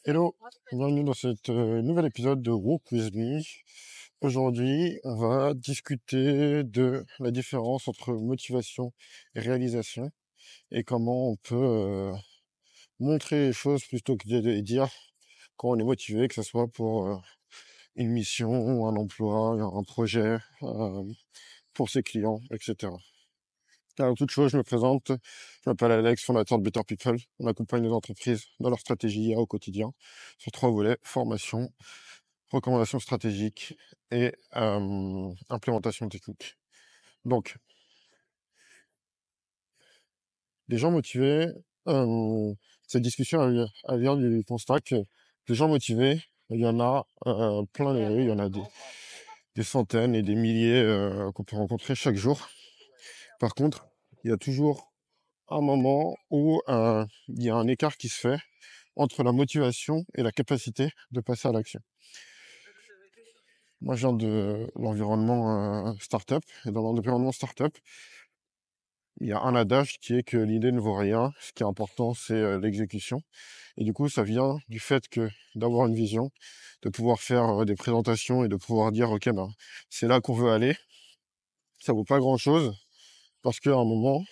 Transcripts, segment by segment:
Hello, bienvenue dans cet nouvel épisode de Walk With Me. Aujourd'hui, on va discuter de la différence entre motivation et réalisation et comment on peut montrer les choses plutôt que de les dire quand on est motivé, que ce soit pour une mission, un emploi, un projet, pour ses clients, etc. Avant toute chose, je me présente. Je m'appelle Alex, fondateur de Better People. On accompagne les entreprises dans leur stratégie IA au quotidien sur 3 volets: formation, recommandations stratégiques et implémentation technique. Donc, les gens motivés, cette discussion elle vient du constat que les gens motivés, il y en a plein les rues, il y en a des centaines et des milliers qu'on peut rencontrer chaque jour. Par contre, il y a toujours un moment où il y a un écart qui se fait entre la motivation et la capacité de passer à l'action. Moi, je viens de l'environnement startup, et dans l'environnement startup, il y a un adage qui est que l'idée ne vaut rien. Ce qui est important, c'est l'exécution. Et du coup, ça vient du fait que d'avoir une vision, de pouvoir faire des présentations et de pouvoir dire, OK, ben, c'est là qu'on veut aller. Ça vaut pas grand-chose parce qu'à un moment,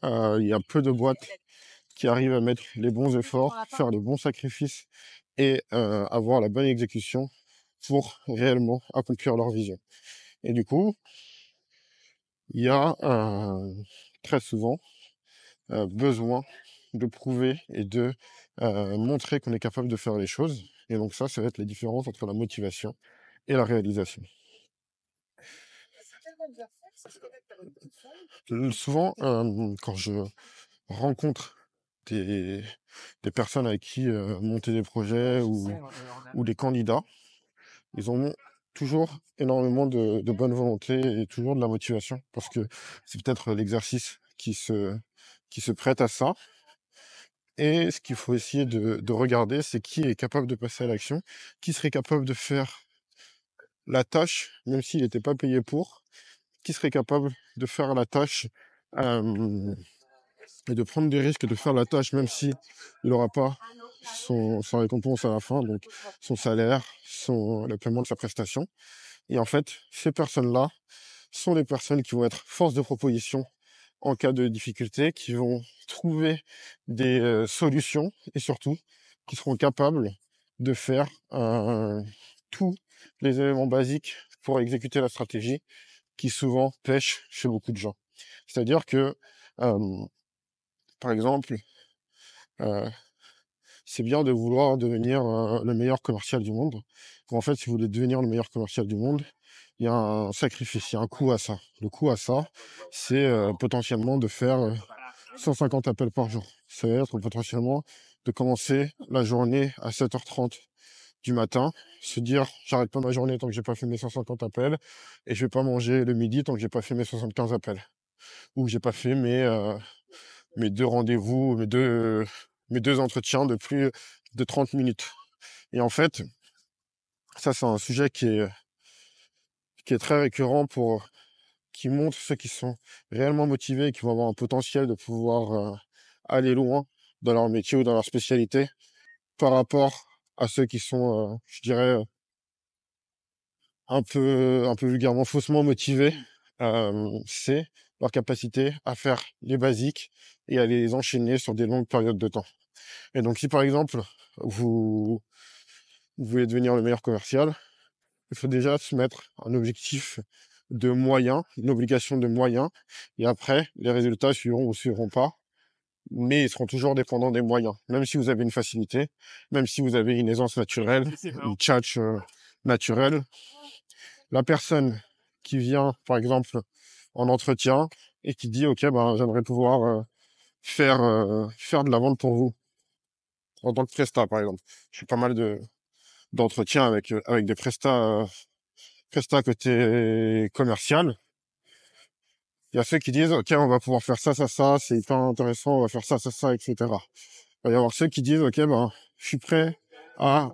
il y a peu de boîtes qui arrivent à mettre les bons efforts, faire les bons sacrifices et avoir la bonne exécution pour réellement accomplir leur vision. Et du coup, il y a très souvent besoin de prouver et de montrer qu'on est capable de faire les choses. Et donc ça va être les différences entre la motivation et la réalisation. Souvent, quand je rencontre des, des personnes avec qui monter des projets ou des candidats, ils ont toujours énormément de bonne volonté et toujours de la motivation parce que c'est peut-être l'exercice qui se prête à ça. Et ce qu'il faut essayer de regarder, c'est qui est capable de passer à l'action, qui serait capable de faire la tâche, même s'il n'était pas payé pour, qui serait capable de faire la tâche et de prendre des risques de faire la tâche, même si il n'aura pas son récompense à la fin, donc son salaire, le paiement de sa prestation. Et en fait, ces personnes-là sont les personnes qui vont être force de proposition en cas de difficulté, qui vont trouver des solutions et surtout qui seront capables de faire tous les éléments basiques pour exécuter la stratégie qui souvent pêche chez beaucoup de gens. C'est-à-dire que, par exemple, euh, c'est bien de vouloir devenir le meilleur commercial du monde. En fait, si vous voulez devenir le meilleur commercial du monde, il y a un sacrifice, il y a un coût à ça. Le coût à ça, c'est potentiellement de faire 150 appels par jour. Ça va être potentiellement de commencer la journée à 7h30 du matin, se dire j'arrête pas ma journée tant que j'ai pas fait mes 150 appels et je vais pas manger le midi tant que j'ai pas fait mes 75 appels ou que j'ai pas fait mes 2 rendez-vous, mes deux entretiens de plus de 30 minutes. Et en fait, ça c'est un sujet qui est très récurrent qui montre ceux qui sont réellement motivés et qui vont avoir un potentiel de pouvoir aller loin dans leur métier ou dans leur spécialité par rapport à ceux qui sont, je dirais, un peu vulgairement faussement motivés. C'est leur capacité à faire les basiques et à les enchaîner sur des longues périodes de temps. Et donc, si par exemple, vous, vous voulez devenir le meilleur commercial, il faut déjà se mettre un objectif de moyens, une obligation de moyens, et après, les résultats suivront ou suivront pas, mais ils seront toujours dépendants des moyens. Même si vous avez une facilité, même si vous avez une aisance naturelle, une tchatch naturelle, la personne qui vient, par exemple, en entretien et qui dit, OK, ben, j'aimerais pouvoir faire de la vente pour vous, en tant que prestat, par exemple. Je fais pas mal d'entretiens avec des prestats côté commercial. Il y a ceux qui disent, OK, on va pouvoir faire ça, c'est hyper intéressant, on va faire ça, etc. Il va y avoir ceux qui disent, OK, ben, je suis prêt à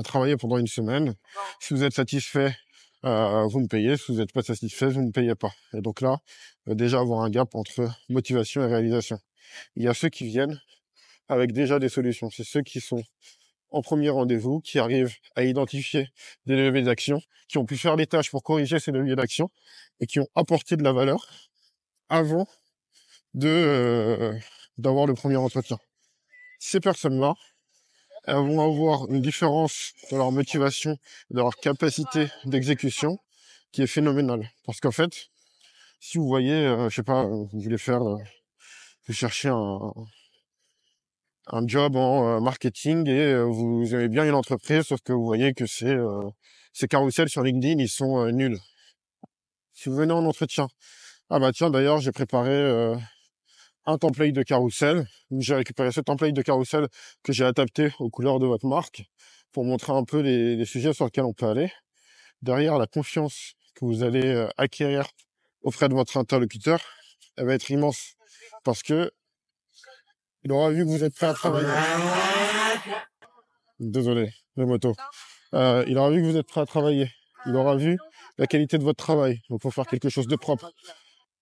travailler pendant une semaine. Si vous êtes satisfait, vous me payez. Si vous n'êtes pas satisfait, vous ne me payez pas. Et donc là, déjà avoir un gap entre motivation et réalisation. Il y a ceux qui viennent avec déjà des solutions. C'est ceux qui sont en premier rendez-vous, qui arrivent à identifier des leviers d'action, qui ont pu faire des tâches pour corriger ces leviers d'action et qui ont apporté de la valeur avant d'avoir le premier entretien. Ces personnes-là, elles vont avoir une différence dans leur motivation, dans leur capacité d'exécution qui est phénoménale. Parce qu'en fait, si vous voyez, je sais pas, vous voulez vous cherchez un job en marketing et vous aimez bien une entreprise, sauf que vous voyez que ces carousels sur LinkedIn, ils sont nuls. Si vous venez en entretien, ah bah tiens, d'ailleurs, j'ai préparé un template de carrousel, où j'ai récupéré ce template de carrousel que j'ai adapté aux couleurs de votre marque pour montrer un peu les sujets sur lesquels on peut aller. Derrière, la confiance que vous allez acquérir auprès de votre interlocuteur, elle va être immense parce que il aura vu que vous êtes prêt à travailler. Désolé, les motos. Il aura vu que vous êtes prêt à travailler. Il aura vu la qualité de votre travail. Donc, faut faire quelque chose de propre.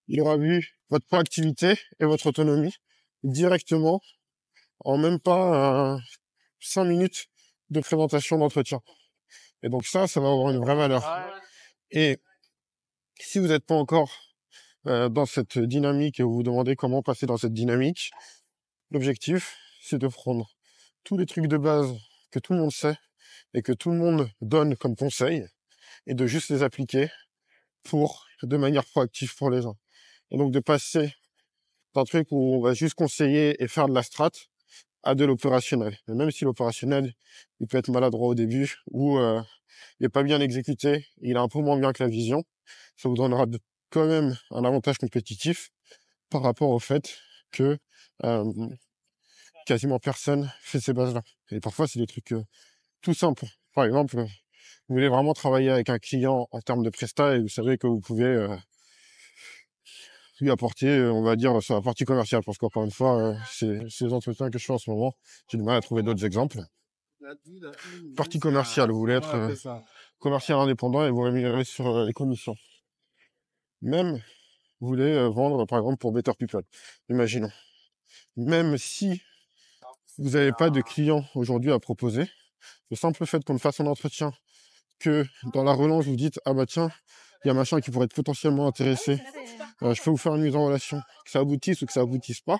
Il aura vu votre proactivité et votre autonomie directement en même pas 5 minutes de présentation d'entretien. Et donc ça va avoir une vraie valeur. Et si vous n'êtes pas encore dans cette dynamique et vous vous demandez comment passer dans cette dynamique, l'objectif, c'est de prendre tous les trucs de base que tout le monde sait et que tout le monde donne comme conseil et de juste les appliquer de manière proactive pour les gens. Et donc de passer d'un truc où on va juste conseiller et faire de la strat à de l'opérationnel. Et même si l'opérationnel, il peut être maladroit au début ou il n'est pas bien exécuté, il est un peu moins bien que la vision, ça vous donnera quand même un avantage compétitif par rapport au fait que quasiment personne fait ces bases-là. Et parfois, c'est des trucs tout simples. Par exemple, vous voulez vraiment travailler avec un client en termes de prestat et vous savez que vous pouvez lui apporter, on va dire, sur la partie commerciale. Parce qu'encore une fois, c'est les entretiens que je fais en ce moment. J'ai du mal à trouver d'autres exemples. Partie commerciale, vous voulez être commercial indépendant et vous rémunérez sur les commissions. Même, vous voulez vendre, par exemple, pour Better People. Imaginons. Même si vous n'avez pas de clients aujourd'hui à proposer, le simple fait qu'on fasse un entretien, que dans la relance, vous dites, ah bah tiens, il y a machin qui pourrait être potentiellement intéressé, je peux vous faire une mise en relation, que ça aboutisse ou que ça aboutisse pas,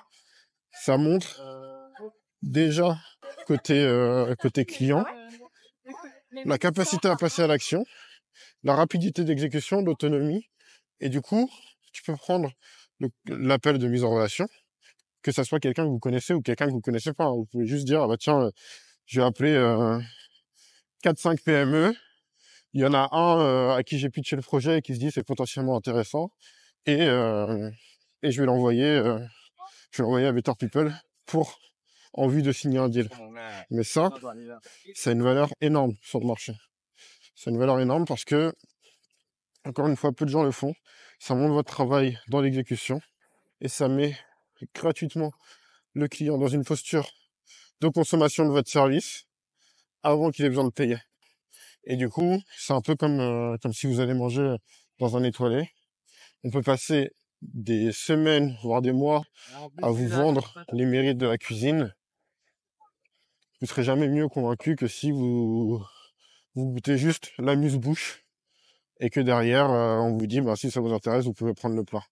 ça montre déjà côté client, la capacité à passer à l'action, la rapidité d'exécution, l'autonomie, et du coup, tu peux prendre l'appel de mise en relation, que ça soit quelqu'un que vous connaissez ou quelqu'un que vous connaissez pas. Vous pouvez juste dire, ah bah tiens, je vais appeler 4-5 PME, il y en a un à qui j'ai pitché le projet et qui se dit c'est potentiellement intéressant, et je vais l'envoyer à Better People en vue de signer un deal. Mais ça a une valeur énorme sur le marché. C'est une valeur énorme parce que, encore une fois, peu de gens le font. Ça montre votre travail dans l'exécution et ça met gratuitement le client dans une posture de consommation de votre service avant qu'il ait besoin de payer. Et du coup, c'est un peu comme si vous allez manger dans un étoilé. On peut passer des semaines, voire des mois, à vous vendre les mérites de la cuisine. Vous serez jamais mieux convaincu que si vous goûtez juste l'amuse-bouche et que derrière, on vous dit, bah, si ça vous intéresse, vous pouvez prendre le plat.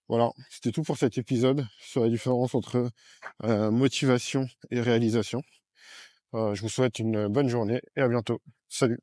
Voilà, c'était tout pour cet épisode sur la différence entre motivation et réalisation. Je vous souhaite une bonne journée et à bientôt. Salut!